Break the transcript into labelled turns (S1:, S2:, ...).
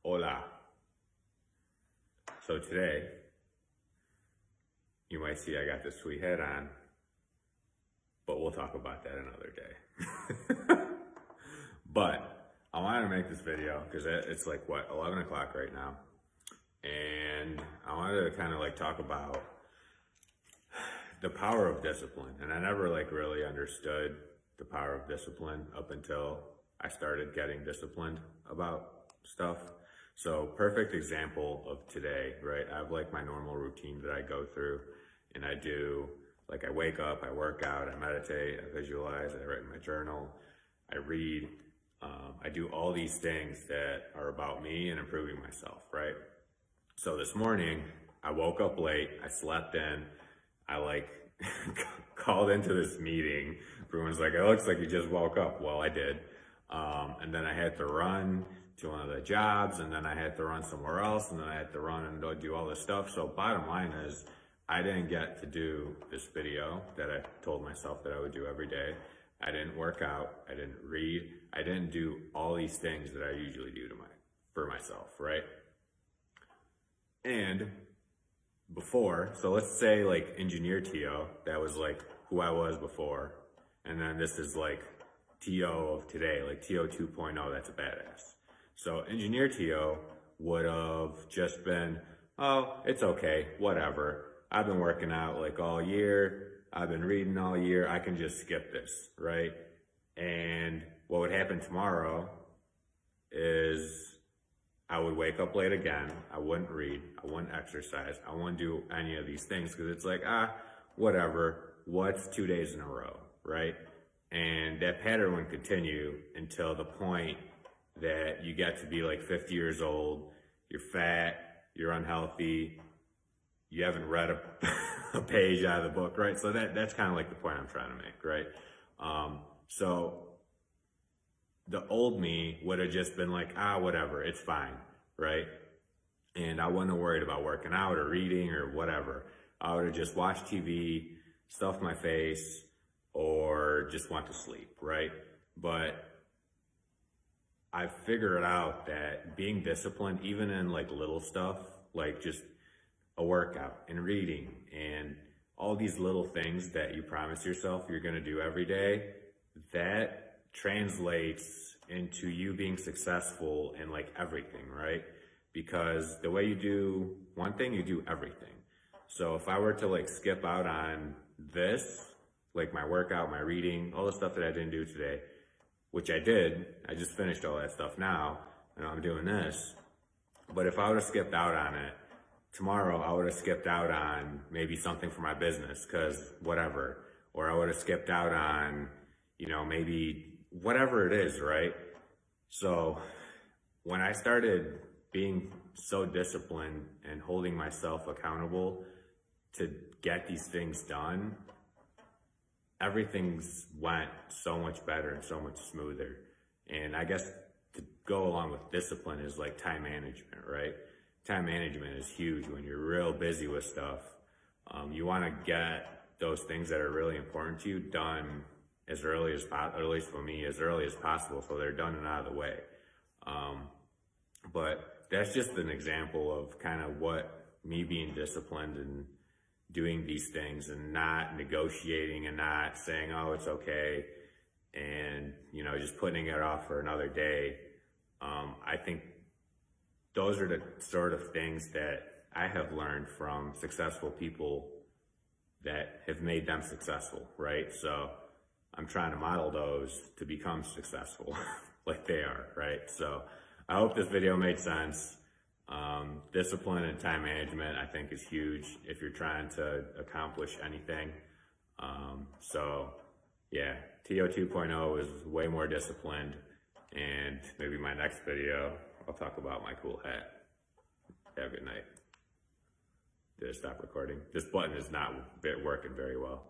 S1: Hola. So today, you might see I got this sweet hat on, but we'll talk about that another day. But I wanted to make this video because it's like, what, 11 o'clock right now. And I wanted to kind of like talk about the power of discipline. And I never like really understood the power of discipline up until I started getting disciplined about stuff. So perfect example of today, right? I have like my normal routine that I go through, and I do, like, I wake up, I work out, I meditate, I visualize, I write in my journal, I read, I do all these things that are about me and improving myself, right? So this morning, I woke up late, I slept in, I like called into this meeting. Everyone's like, it looks like you just woke up. Well, I did. And then I had to run to one of the jobs, and then I had to run somewhere else, and then I had to run and do all this stuff. So bottom line is, I didn't get to do this video that I told myself that I would do every day. I didn't work out, I didn't read, I didn't do all these things that I usually do for myself, right? And before, so let's say like engineer TO, that was like who I was before. And then this is like TO of today, like TO 2.0, that's a badass. So engineer TO would have just been, oh, it's okay, whatever. I've been working out like all year. I've been reading all year. I can just skip this, right? And what would happen tomorrow is I would wake up late again. I wouldn't read. I wouldn't exercise. I wouldn't do any of these things because it's like, whatever. What's 2 days in a row, right? And that pattern would continue until the point that you get to be like 50 years old, you're fat, you're unhealthy, you haven't read a page out of the book, right? So that's kind of like the point I'm trying to make, right? So the old me would have just been like, whatever, it's fine, right? And I wouldn't have worried about working out or reading or whatever. I would have just watched TV, stuffed my face, or just went to sleep, right? But I figured out that being disciplined, even in like little stuff, like just a workout and reading and all these little things that you promise yourself you're gonna do every day, that translates into you being successful in like everything, right? Because the way you do one thing, you do everything. So if I were to like skip out on this, like my workout, my reading, all the stuff that I didn't do today, which I did, I just finished all that stuff now, and I'm doing this. But if I would have skipped out on it, tomorrow I would have skipped out on maybe something for my business, cause whatever. Or I would have skipped out on, maybe whatever it is, right? So when I started being so disciplined and holding myself accountable to get these things done, everything's went so much better and so much smoother. And I guess to go along with discipline is like time management, right? Time management is huge when you're real busy with stuff. You want to get those things that are really important to you done as early as possible, at least for me, as early as possible, so they're done and out of the way. But that's just an example of kind of what me being disciplined and doing these things and not negotiating and not saying, oh, it's okay, and, just putting it off for another day. I think those are the sort of things that I have learned from successful people that have made them successful, right? So I'm trying to model those to become successful like they are, right? So I hope this video made sense. Discipline and time management, I think, is huge if you're trying to accomplish anything. So yeah, TO 2.0 is way more disciplined, and maybe my next video, I'll talk about my cool hat. Have a good night. Did I stop recording? This button is not working very well.